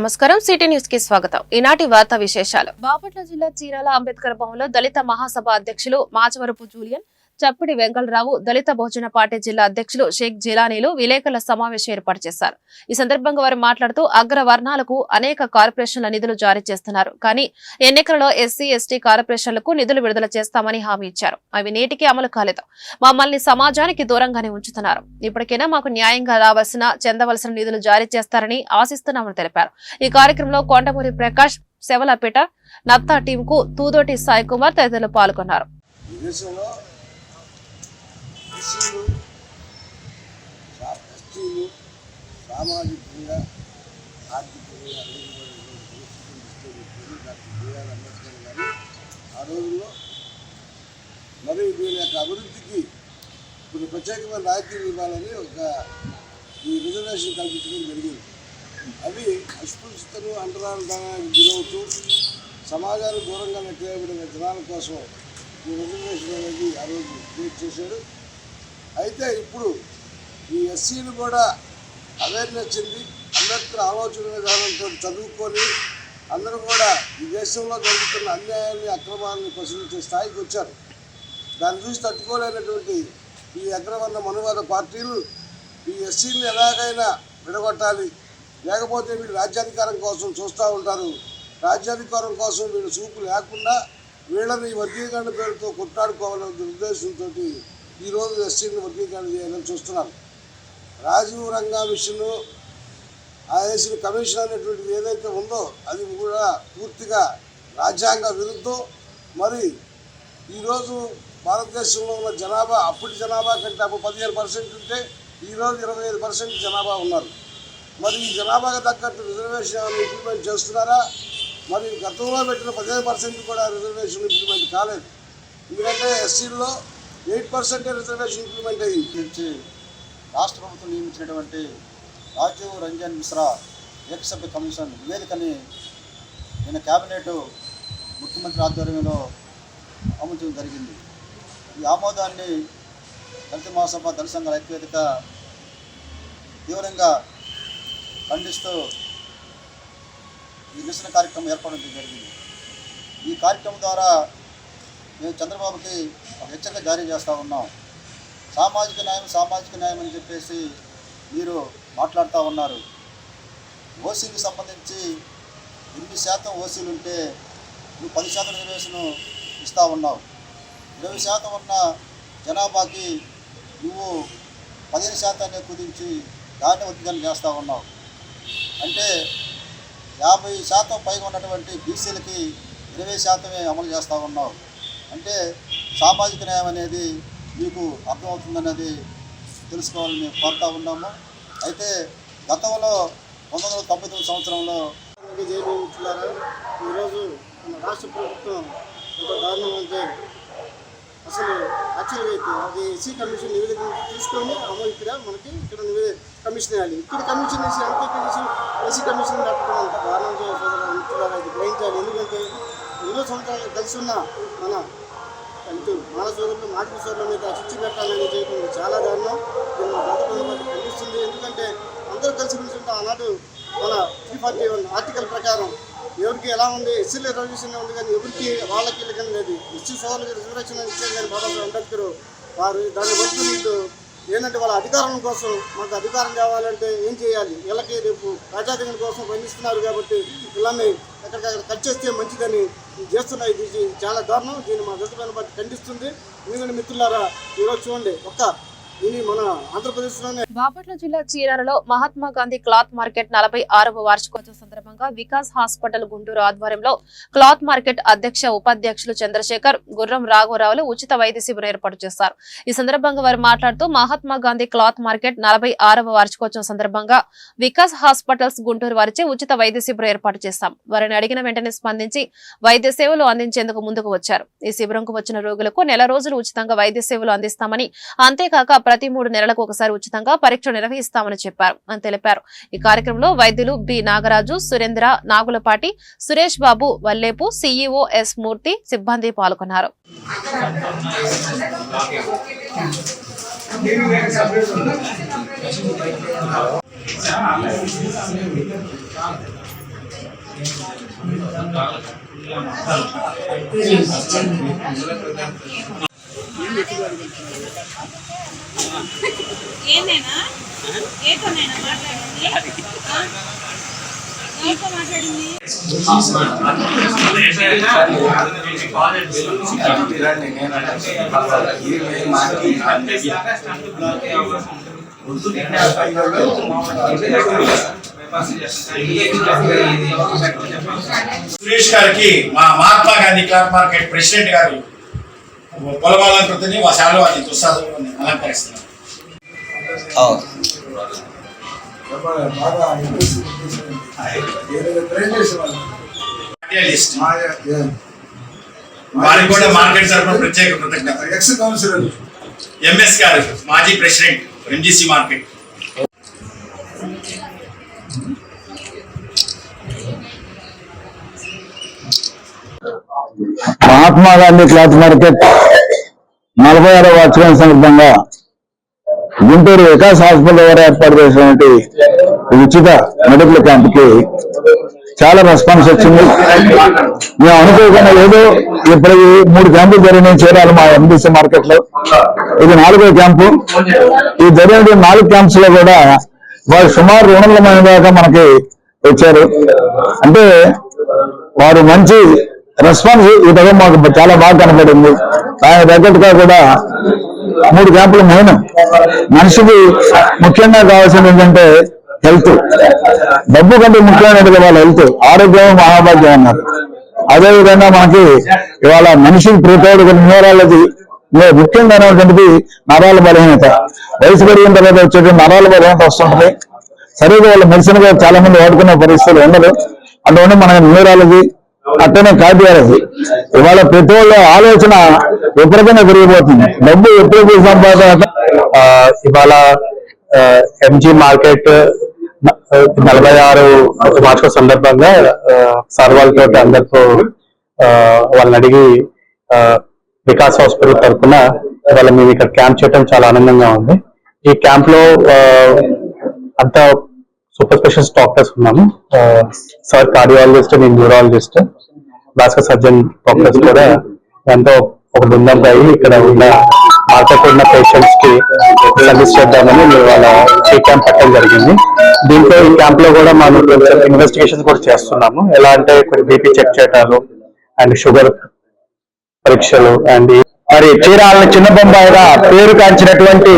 నమస్కారం city news కి స్వాగతం. ఈనాటి వార్తా విశేషాలు. బాపట్ల జిల్లా చీరాల అంబేద్కర్ భవన్లో దళిత మహాసభ అధ్యక్షులు మాచవరపు జూలియన్, చప్పిడి వెంకటరావు, దళిత బహుజన పార్టీ జిల్లా అధ్యక్షులు షేక్ జిలానీలు విలేకరుల సమావేశం ఏర్పాటు చేశారు. ఈ సందర్భంగా వారు మాట్లాడుతూ అగ్రవర్ణాలకు అనేక కార్పొరేషన్ల నిధులు జారీ చేస్తున్నారు, కానీ ఎన్నికలలో ఎస్సీ ఎస్టీ కార్పొరేషన్లకు నిధులు విడుదల చేస్తామని హామీ ఇచ్చారు. అవి నేటికి అమలు కాలేదు. మమ్మల్ని సమాజానికి దూరంగానే ఉంచుతున్నారు. ఇప్పటికైనా మాకు న్యాయంగా చెందవలసిన నిధులు జారీ చేస్తారని ఆశిస్తున్నామని తెలిపారు. ఈ కార్యక్రమంలో కొండమూరి ప్రకాష్, శవలపేట నత్తా టీంకు తూదోటి సాయి కుమార్ తదితరులు పాల్గొన్నారు. ఎస్సీలు, ఎస్టీలు సామాజికంగా ఆర్థికంగా డాక్టర్ బిఆర్ అంబేద్కర్ గారు ఆ రోజుల్లో మరి వీళ్ళ యొక్క అభివృద్ధికి కొన్ని ప్రత్యేకమైన రాయితీలు ఇవ్వాలని ఈ రిజర్వేషన్ కల్పించడం జరిగింది. అవి అస్పృశ్యతను అంటరానితనానికి గురవుతూ సమాజానికి దూరంగా నెట్టేయబడిన జనాల కోసం ఈ రిజర్వేషన్ అనేది ఆ రోజు క్రియేట్ చేశాడు. అయితే ఇప్పుడు ఈ ఎస్సీలు కూడా అవేర్నెస్ చెంది అంబేద్కర్ ఆలోచన విధానంతో చదువుకొని అందరూ కూడా ఈ దేశంలో జరుగుతున్న అన్యాయాన్ని అక్రమాన్ని ప్రశ్నించే స్థాయికి వచ్చారు. దాన్ని చూసి తట్టుకోలేనటువంటి ఈ అగ్రవర్ణ మనువాద పార్టీలు ఈ ఎస్సీని ఎలాగైనా విడగొట్టాలి, లేకపోతే వీళ్ళు రాజ్యాధికారం కోసం చూస్తూ ఉంటారు. రాజ్యాధికారం కోసం వీళ్ళు చూపు లేకుండా వీళ్ళని వర్గీకరణ పేరుతో కొట్టాడుకోవాలనే ఉద్దేశంతో ఈరోజు ఎస్సీని వర్గీకరణ చేయాలని చూస్తున్నారు. రాజీవ్ రంగా మిషన్ వేసిన కమిషన్ అనేటువంటిది ఏదైతే ఉందో అది కూడా పూర్తిగా రాజ్యాంగ విరుద్ధం. మరి ఈరోజు భారతదేశంలో ఉన్న జనాభా అప్పటి జనాభా కంటే అప్పుడు 15% ఉంటే ఈరోజు 25% జనాభా ఉన్నారు. మరి ఈ జనాభాకి తగ్గట్టు రిజర్వేషన్ ఇంప్లిమెంట్ చేస్తున్నారా? మరి గతంలో పెట్టిన 15% కూడా రిజర్వేషన్ ఇంప్లిమెంట్ కాలేదు. ఎందుకంటే ఎస్సీల్లో 8% రిజర్వేషన్ ఇంప్లిమెంట్ అయ్యింది. నుంచి రాష్ట్ర ప్రభుత్వం నియమించినటువంటి రాజీవ్ రంజన్ మిశ్రా ఏకసభ్య కమిషన్ నివేదికని నిన్న క్యాబినెట్ ముఖ్యమంత్రి ఆధ్వర్యంలో ఆమోదించడం జరిగింది. ఈ ఆమోదాన్ని దళిత మహాసభ దళిత సంఘాల ఐక్యవేదిక తీవ్రంగా ఖండిస్తూ ఈ నిరసన కార్యక్రమం ఏర్పాటు జరిగింది. ఈ కార్యక్రమం ద్వారా మేము చంద్రబాబుకి ఒక హెచ్చరిక జారీ చేస్తూ ఉన్నాం. సామాజిక న్యాయం అని చెప్పేసి మీరు మాట్లాడుతూ ఉన్నారు. ఓసీలకు సంబంధించి 8% ఓసీలు ఉంటే నువ్వు 10% రిజర్వేషన్ ఇస్తూ ఉన్నావు. 20% ఉన్న జనాభాకి నువ్వు 15% కుదించి దాన్ని వర్గీకరణ చేస్తూ ఉన్నావు. అంటే 50% పైగా ఉన్నటువంటి బీసీలకి 20% అమలు చేస్తూ ఉన్నావు. అంటే సామాజిక న్యాయం అనేది మీకు అర్థమవుతుందనేది తెలుసుకోవాలని మేము కోరుతూ ఉన్నాము. అయితే గతంలో 1999 సంవత్సరంలో ఈరోజు మన రాష్ట్ర ప్రభుత్వం ఒక దారుణం అంటే అసలు యాక్చువల్గా అయితే అది ఎస్సీ కమిషన్ నివేదిక తీసుకొని ఇక్కడ మనకి నివేదిక కమిషన్ వేయాలి. ఇక్కడ కమిషన్ వేసి అంతే కమిషన్ ఎస్సీ కమిషన్ పెట్టడం అంత దారుణంగా ఇది గ్రహించాలి. ఎందుకంటే ఎన్నో సంవత్సరాలు కలిసి ఉన్న మన మాన సోదరులు మాటల సోదరుల మీద చిచ్చు పెట్టాలని చేయడం చాలా దారుణం. దీన్ని మా గత ఖండిస్తుంది. ఎందుకంటే అందరూ కలిసి ఉంటే ఆనాడు మన 341 ఆర్టికల్ ప్రకారం ఎవరికి ఎలా ఉంది, ఎస్సీల రిజర్వేషన్ ఉంది, కానీ ఎవరికి వాళ్ళకి వీళ్ళకని లేదు. ఎస్సీ సోదరులకి రిజర్వేషన్ ఇచ్చారు, కానీ బాబాసాహెబ్ అంబేద్కర్ వారు దాన్ని బట్టి వీళ్ళు ఏంటంటే వాళ్ళ అధికారం కోసం మాకు అధికారం కావాలంటే ఏం చేయాలి, వీళ్ళకి రేపు రాజ్యాధికారం కోసం పనిస్తున్నారు కాబట్టి వీళ్ళని ఎక్కడికక్కడ కట్ చేస్తే మంచిదని చేస్తున్నాయి. ఇది చాలా దారుణం. దీన్ని మా దళితులను బట్టి ఖండిస్తుంది. ఎందుకంటే మిత్రులారా, ఈరోజు చూడండి మన ఆంధ్రప్రదేశ్లోనే బాపట్ల జిల్లా చీరాలలో మహాత్మా గాంధీ క్లాత్ మార్కెట్ 46వ వార్షికోత్సవం సందర్భంగా వికాస్ హాస్పిటల్ గుంటూరు ఆధ్వర్యంలో క్లాత్ మార్కెట్ అధ్యక్ష ఉపాధ్యక్షులు చంద్రశేఖర్, గుర్రం రాఘవరావులు ఉచిత వైద్య శిబిరం ఏర్పాటు చేశారు. ఈ సందర్భంగా వారు మాట్లాడుతూ మహాత్మా గాంధీ క్లాత్ మార్కెట్ 46వ వార్షికోత్సవం సందర్భంగా వికాస్ హాస్పిటల్స్ గుంటూరు వారిచే ఉచిత వైద్య శిబిరం ఏర్పాటు చేశాం. వారిని అడిగిన వెంటనే స్పందించి వైద్య సేవలు అందించేందుకు ముందుకు వచ్చారు. ఈ శిబిరంకు వచ్చిన రోగులకు నెల రోజులు ఉచితంగా వైద్య సేవలు అందిస్తామని, అంతేకాక ప్రతి 3 నెలలకు ఒకసారి ఉచితంగా పరీక్ష నిర్వహిస్తామని చెప్పారు అని తెలిపారు. ఈ కార్యక్రమంలో వైద్యులు B Nagaraju, Surendra, Nagulapati, Suresh Babu, Vallepu, CEO yes మూర్తి సిబ్బంది పాల్గొన్నారు. ఏంటైనా ఏతోనైనా మాట్లాడింది ఏతో మాట్లాడింది సురేష్ గారికి మా Mahatma Gandhi cloth market president గారు పొలమాలంకృతిని మా శాలలో అది దుస్సాదులు అలంకరిస్తున్నారు. వారికి కూడా మార్కెట్ తరఫున ప్రత్యేక కృతజ్ఞత. ఎక్స్ కౌన్సిలర్ ఎంఎస్ గారు మాజీ president MGC market. Mahatma Gandhi cloth market 46వ వార్షికోత్సవం సందర్భంగా గుంటూరు వికాస్ హాస్పిటల్ ద్వారా ఏర్పాటు చేసినటువంటి ఉచిత మెడికల్ క్యాంప్ కి చాలా రెస్పాన్స్ వచ్చింది. మేము అనుకోకుండా ఏదో ఇప్పుడు 3 క్యాంపులు జరిగినాయి చేరాలి మా ఎంబీసీ మార్కెట్ లో. ఇది 4వ క్యాంపు. ఈ జరిగిన 4 క్యాంప్స్ లో కూడా వారు సుమారు 200 మంది దాకా మనకి వచ్చారు. అంటే వారు మంచి రెస్పాన్స్ ఈ దగ్గర మాకు చాలా బాగా కనపడింది. దాని తగ్గట్టుగా కూడా 3 క్యాంపులు మెయిన్. మనిషికి ముఖ్యంగా కావాల్సింది ఏంటంటే హెల్త్. డబ్బు కంటే ముఖ్యమైనది వాళ్ళ హెల్త్. ఆరోగ్యం మహాభాగ్యం అన్నారు. అదేవిధంగా మనకి ఇవాళ మనిషికి ప్రతోడు న్యూరాలజీ ముఖ్యంగా అనేటువంటిది నరాల బలహీనత. వయసు పెరిగిన తర్వాత వచ్చేటువంటి నరాల బలహీనత వస్తుంటుంది. సరిగ్గా వాళ్ళ మెడిసిన్ గా చాలా మంది వాడుకునే పరిస్థితులు ఉండదు. అటువంటి మనకి న్యూరాలజీ అట్టనే కార్డియాలజీ. ఇవాళ ప్రతి వాళ్ళ ఆలోచన విపరీతంగా పెరిగిపోతుంది. డబ్బు ఎప్పుడు సంపాదన. ఇవాళ ఎంజీ మార్కెట్ 46 వార్షిక సందర్భంగా సార్ వాళ్ళతో అందరితో వాళ్ళని అడిగి వికాస్ హాస్పిటల్ తరఫున ఇవాళ మేము ఇక్కడ క్యాంప్ చేయడం చాలా ఆనందంగా ఉంది. ఈ క్యాంప్ లో అంతా సూపర్ స్పెషలిస్ట్ డాక్టర్స్ ఉన్నాము. సార్ కార్డియాలజిస్ట్, నేను న్యూరాలజిస్ట్, భాస్కర్ సర్జన్ డాక్టర్స్ కూడా ఎంతో ఒక బృందంగా అయ్యి ఇక్కడ ఉన్న మార్కెట్ ఉన్న పేషెంట్స్ కి సర్వీస్ చేద్దామని మేము వాళ్ళ ఈ క్యాంప్ పెట్టడం జరిగింది. దీంట్లో ఈ క్యాంప్ లో కూడా మనం ఇన్వెస్టిగేషన్స్ కూడా చేస్తున్నాము. ఎలా అంటే బీపీ చెక్ చేయటాలు అండ్ షుగర్ పరీక్షలు అండ్ మరి చీరాలని చిన్న బొంబాయిగా పేరు కాంచినటువంటి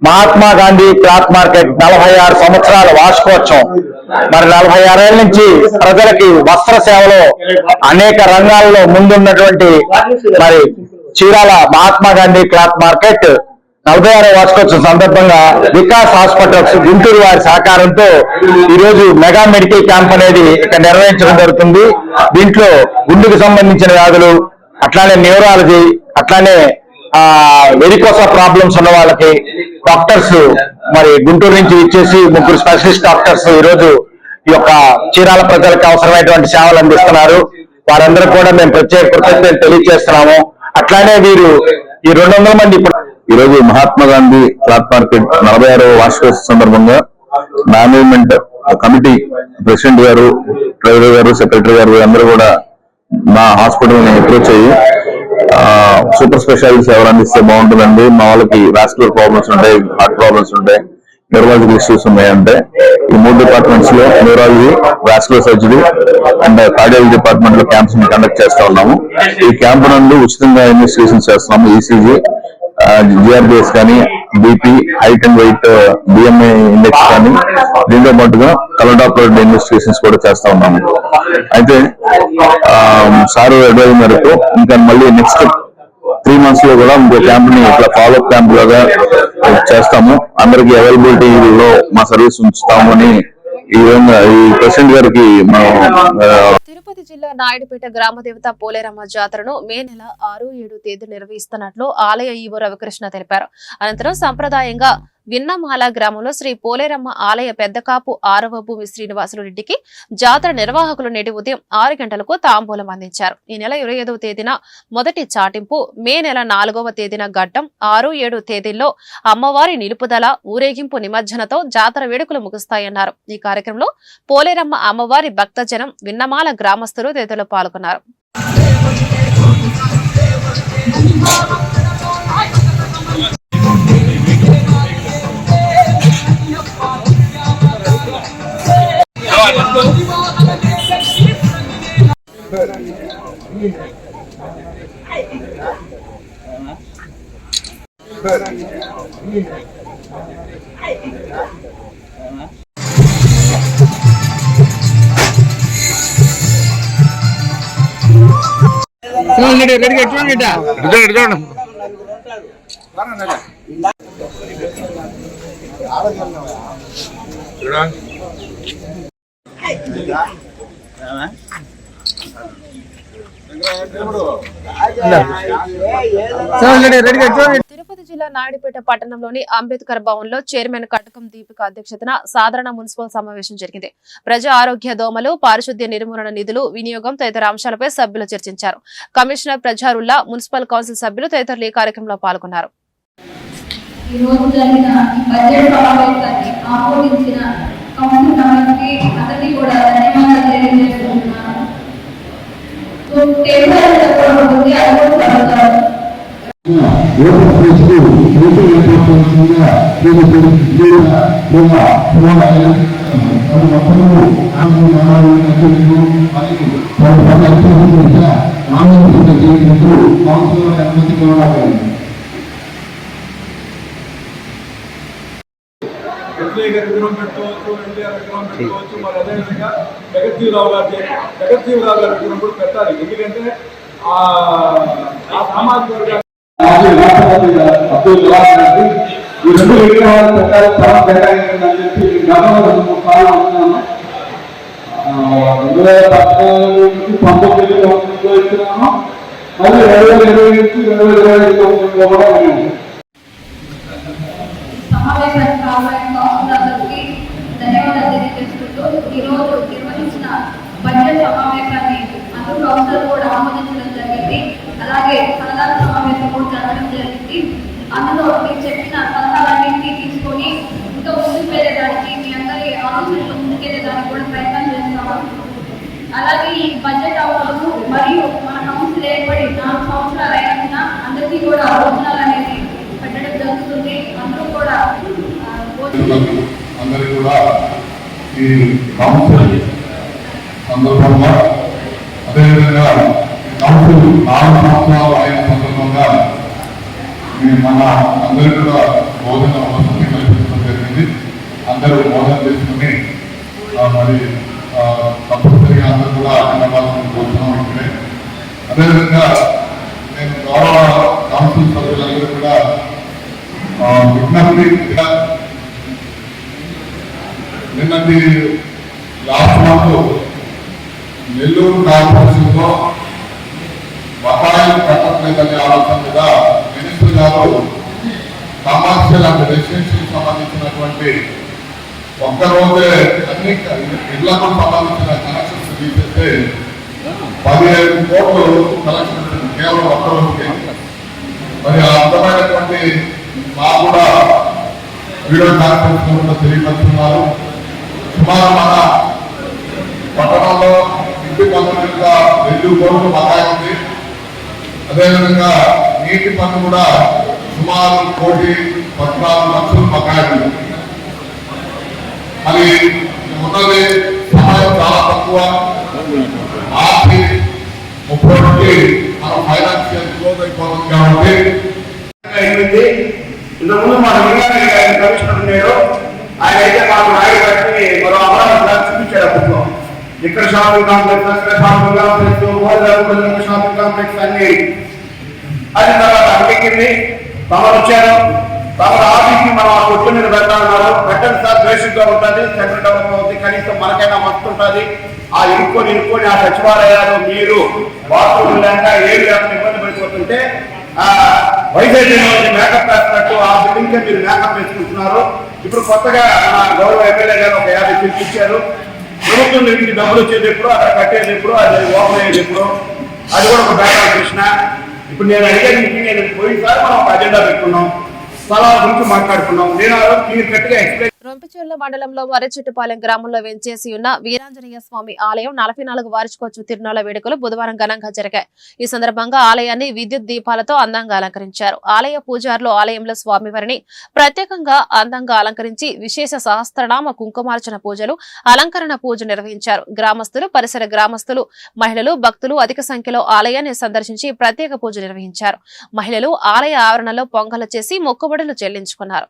మహాత్మా గాంధీ క్లాత్ మార్కెట్ 46 సంవత్సరాల వార్షికోత్సవం. మరి 46 ఏళ్ల నుంచి ప్రజలకి వస్త్ర సేవలో అనేక రంగాల్లో ముందున్నటువంటి మరి చీరాల మహాత్మా గాంధీ క్లాత్ మార్కెట్ 46వ వార్షికోత్సవం సందర్భంగా వికాస్ హాస్పిటల్స్ గుంటూరు వారి సహకారంతో ఈ రోజు మెగా మెడికల్ క్యాంప్ అనేది ఇక్కడ నిర్వహించడం జరుగుతుంది. దీంట్లో గుండెకు సంబంధించిన వ్యాధులు, అట్లానే న్యూరాలజీ, అట్లానే వెరికోసా ప్రాబ్లమ్స్ ఉన్న వాళ్ళకి డాక్టర్స్ మరి గుంటూరు నుంచి ఇచ్చేసి 3 స్పెషలిస్ట్ డాక్టర్స్ ఈ రోజు ఈ యొక్క చీరాల ప్రజలకు అవసరమైనటువంటి సేవలు అందిస్తున్నారు. వారందరూ కూడా మేము ప్రత్యేక కృతజ్ఞతలు తెలియజేస్తున్నాము. అట్లానే వీరు ఈ 200 మంది ఇప్పుడు ఈ రోజు మహాత్మా గాంధీ క్లాత్ మార్కెట్ 46వ వార్షికోత్సవం సందర్భంగా మేనేజ్మెంట్ కమిటీ ప్రెసిడెంట్ గారు, ట్రెజరర్ గారు, సెక్రటరీ గారు అందరూ కూడా మా హాస్పిటల్ ని అప్రోచ్ అయ్యి సూపర్ స్పెషాలిటీ సేవలు అందిస్తే బాగుంటుందండి. మా వాళ్ళకి వాస్కులర్ ప్రాబ్లమ్స్ ఉంటాయి, హార్ట్ ప్రాబ్లమ్స్ ఉంటాయి, న్యూరాలజికల్ ఇష్యూస్ ఉన్నాయంటే ఈ 3 డిపార్ట్మెంట్స్ లో neurology, vascular surgery and cardiology department లో క్యాంప్స్ ని కండక్ట్ చేస్తా ఉన్నాము. ఈ క్యాంప్ నందు ఉచితంగా ఇన్వెస్టిగేషన్ చేస్తున్నాము. ఈసీజీ, జిఆర్బిఎస్ కానీ, BP, height and weight, BMI index కానీ, దీంతో పాటుగా కలర్ డాప్లర్ ఇన్వెస్టిగేషన్స్ కూడా చేస్తా ఉన్నాము. అయితే సార్ అడ్వైజ్ మేరకు ఇంకా మళ్ళీ నెక్స్ట్ 3 months లో కూడా ఇంకో క్యాంప్ ని ఇట్లా ఫాలోఅప్ క్యాంప్ లాగా చేస్తాము. అందరికి అవైలబిలిటీలో మా సర్వీస్ ఉంచుతాము అని ఈ విధంగా ఈ ప్రెసిడెంట్ గారికి మనం తిరుపతి జిల్లా నాయుడుపేట గ్రామ దేవత పోలేరమ్మ జాతరను మే నెల 6, 7 తేదీలు నిర్వహిస్తున్నట్లు ఆలయ ఈవో రవికృష్ణ తెలిపారు. అనంతరం సంప్రదాయంగా విన్నమాల గ్రామంలో శ్రీ పోలేరమ్మ ఆలయ పెద్దకాపు 6వ భూమి శ్రీనివాసులు రెడ్డికి జాతర నిర్వాహకులు నేటి ఉదయం 6 గంటలకు తాంబూలం అందించారు. ఈ నెల 25వ తేదీన మొదటి చాటింపు, మే నెల 4వ తేదీన ఘట్టం, 6, 7 తేదీల్లో అమ్మవారి నిలుపుదల, ఊరేగింపు నిమజ్జనతో జాతర వేడుకలు ముగుస్తాయన్నారు. ఈ కార్యక్రమంలో పోలేరమ్మ అమ్మవారి భక్తజనం, విన్నమాల గ్రామస్తులు తదితరులు పాల్గొన్నారు. తిరుపతి జిల్లా నాయుడుపేట పట్టణంలోని అంబేద్కర్ భవన్ లో చైర్మన్ కటకం దీపిక అధ్యక్షతన సాధారణ మున్సిపల్ సమావేశం జరిగింది. ప్రజా ఆరోగ్య దోమలు, పారిశుద్ధ్య నిర్మూలన నిధులు వినియోగం తదితర అంశాలపై సభ్యులు చర్చించారు. కమిషనర్ ప్రజారుల్లా, మున్సిపల్ కౌన్సిల్ సభ్యులు తదితరులు ఈ కార్యక్రమంలో పాల్గొన్నారు. విగ్రహం పెట్టుకోవచ్చు, ఎన్టీఆర్ విగ్రహం పెట్టుకోవచ్చు. మరి అదేవిధంగా జగజ్జీవరావు గారి విగ్రహం కూడా పెట్టాలి. ఎందుకంటే ఆ సామాజిక వర్గాలు ఈ 2 విగ్రహాలు పెట్టాలి, స్థలం కేటాయించిందని చెప్పి గతంలో 2-3 సార్లు అనుకున్నాను. 2014 నుంచి ఇస్తున్నాను, మళ్ళీ 2020 నుంచి 2025 కూడా ఉన్నాను. సమావేశానికి అందరికీ ధన్యవాదాలు తెలియజేసుకుంటూ ఈరోజు నిర్వహించిన బడ్జెట్ సమావేశాన్ని అందరూ కౌన్సిలర్ కూడా ఆమోదించడం జరిగింది. అలాగే సలహాల సమావేశం కూడా జరగడం జరిగింది. అందులో మీరు చెప్పిన సలహాలన్నింటినీ తీసుకొని ఇంకా ముందుకు వెళ్ళేదానికి, మీ అందరి ఆలోచనలు ముందుకెళ్ళేదానికి కూడా ప్రయత్నం చేస్తాము. అలాగే ఈ బడ్జెట్ అవ్వదు మరియు మన కౌన్సిల్ ఏర్పడి 4 సంవత్సరాలు అయినా అందరికీ కూడా భోజనాలు అనేది పెట్టడం జరుగుతుంది. అందరూ కూడా అందరికీ కూడా ఈ కౌన్సిల్ సందర్భంగా, అదేవిధంగా కౌన్సిల్ 4 సంవత్సరాలు అయిన సందర్భంగా మన అందరికీ కూడా భోజన వసతి కల్పించడం జరిగింది. అందరూ భోజనం చేసుకుని మరి తప్పనిసరిగా అందరూ కూడా అన్నవాళ్ళని భోజనం ఇక్కడే. అదేవిధంగా నేను గౌరవ కౌన్సిల్ సభ్యులందరూ కూడా విజ్ఞప్తి, నిన్నటి లాస్ట్ మంత్ నెల్లూరు కార్పొరేషన్లో బకాయిలు కట్టట్లేదనే ఆలోచన మీద మినిస్టర్ గారు కమర్షియల్ అండ్ రెసిడెన్షియల్ సంబంధించినటువంటి ఒక్కరోజే అన్ని ఇళ్లకు సంబంధించిన కనెక్షన్స్ తీసేస్తే 15 కోట్లు కలెక్షన్ కేవలం ఒక్కరోజుకి. మరి ఆ అర్థమైనటువంటి మాకు కూడా వీడియో కాన్ఫరెన్స్ కూడా తెలియపరుస్తున్నారు. సుమారు మన పట్టణంలో ఇంటి పన్ను మీద 2 కోట్లు బకాయి ఉంది. అదేవిధంగా నీటి పన్ను కూడా సుమారు 1,14,00,000 బకాయి ఉంది. మరి ఉన్నది సమయం చాలా తక్కువ. మార్చి 30కి మనం ఫైనాన్షియల్ క్లోజ్ అయిపోతుంది కాబట్టి ఇంతకుముందు మన కమిషనర్ ఉన్నాడు, ఆయన అయితే మాకు రాయి కట్టి మరో అమరావతి చూపించాడు. అప్పట్లో ఇక్కడ షాపింగ్ కాంప్లెక్స్, అక్కడ షాపింగ్ కాంప్లెక్స్, షాపింగ్ కాంప్లెక్స్ అన్ని. అది తర్వాత అడిగింది తమరు వచ్చారు. తమరు ఆఫీస్కి మనం ఆ కొట్టు మీద పెట్టాలన్నారు. పెట్టండి సార్, బేసిక్ గా ఉంటుంది, సెంట్రల్ డెవలప్మెంట్ అవుతుంది, కనీసం మనకైనా మస్తు ఉంటుంది. ఆ ఇరుక్కొని ఆ సచివాలయాలు మీరు బాత్రూమ్ లేక ఏమి లేకుండా ఇబ్బంది పడిపోతుంటే వయసు అయిన వాళ్ళకి మేకప్ వేస్తున్నట్టు ఆ బిల్డింగ్కే మీరు మేకప్ వేసుకుంటున్నారు. ఇప్పుడు కొత్తగా మన గౌరవ ఎమ్మెల్యే గారు ఒక 50 సీట్లు ఇచ్చారు. ప్రభుత్వం నుంచి డబ్బులు వచ్చేది ఎప్పుడు, అక్కడ కట్టేది ఎప్పుడు, అది ఓపెన్ అయ్యేది ఎప్పుడు, అది కూడా ఒక బ్యాక్ కృష్ణ. ఇప్పుడు నేను అడిగేది నేను పోయినసారి మనం ఒక అజెండా పెట్టుకున్నాం, స్థలాల గురించి మాట్లాడుకున్నాం. నేను క్లియర్ కట్ గా ఎక్స్ప్లెయిన్. రొంపిచెర్ల మండలంలో మర్రిచెట్టుపాలెం గ్రామంలో వెంచేసి ఉన్న వీరాంజనేయ స్వామి ఆలయం 44 వార్షికోత్సవ తిరునాళ్ల వేడుకలు బుధవారం ఘనంగా జరిగాయి. ఈ సందర్భంగా ఆలయాన్ని విద్యుత్ దీపాలతో అందంగా అలంకరించారు. ఆలయ పూజారులు ఆలయంలో స్వామివారిని ప్రత్యేకంగా అందంగా అలంకరించి విశేష సహస్రనామ కుంకుమార్చన పూజలు, అలంకరణ పూజ నిర్వహించారు. గ్రామస్తులు, పరిసర గ్రామస్తులు, మహిళలు, భక్తులు అధిక సంఖ్యలో ఆలయాన్ని సందర్శించి ప్రత్యేక పూజ నిర్వహించారు. మహిళలు ఆలయ ఆవరణలో పొంగలు చేసి మొక్కుబడులు చెల్లించుకున్నారు.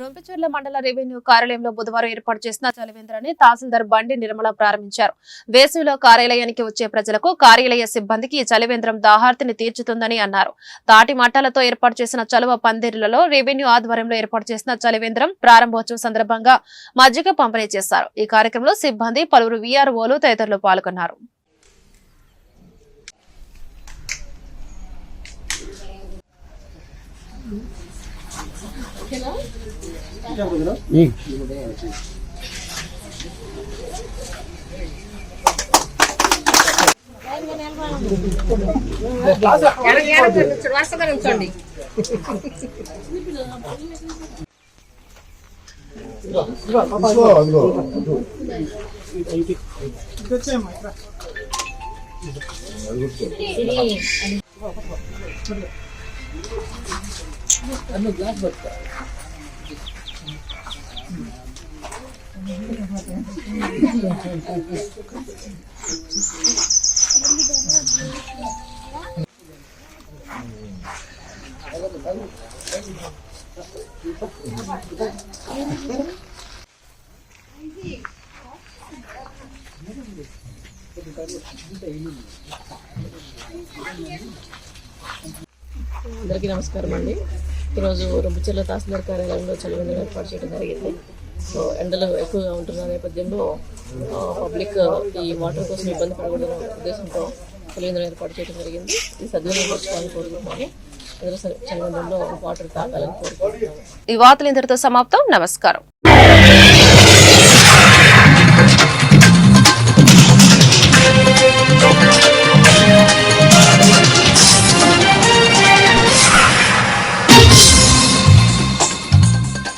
రొంపిచెర్ల మండల రెవెన్యూ కార్యాలయంలో బుధవారం ఏర్పాటు చేసిన చలివేంద్రాన్ని తహసీల్దార్ బండి నిర్మల ప్రారంభించారు. వేసవిలో కార్యాలయానికి వచ్చే ప్రజలకు కార్యాలయ సిబ్బందికి చలివేంద్రం దాహార్తిని తీర్చుతుందని అన్నారు. తాటి మట్టాలతో ఏర్పాటు చేసిన చలువ పందిర్లలో రెవెన్యూ ఆధ్వర్యంలో ఏర్పాటు చేసిన చలివేంద్రం ప్రారంభోత్సవం సందర్భంగా మజ్జిగ పంపిణీ చేశారు. ఈ కార్యక్రమంలో సిబ్బంది, పలువురు వీఆర్ఓలు తదితరులు పాల్గొన్నారు. అందరికీ నమస్కారం అండి. ఈరోజు రొంపిచెర్ల తహసీల్దార్ కార్యాలయంలో చలివేంద్రం ఏర్పాటు చేయడం జరిగింది. సో ఎండలు ఎక్కువగా ఉంటున్న నేపథ్యంలో పబ్లిక్ ఈ వాటర్ కోసం ఇబ్బంది పడకూడదనే ఉద్దేశంతో చలివేంద్రం ఏర్పాటు చేయడం జరిగింది. ఈ సద్వినియోగపరచుకోవాలని కోరుకుంటున్నాను. అందరూ చలివేంద్రంలో వాటర్ తాగాలని కోరుకుంటున్నాను. ఈ వార్తలు ఇంతటితో సమాప్తం. నమస్కారం.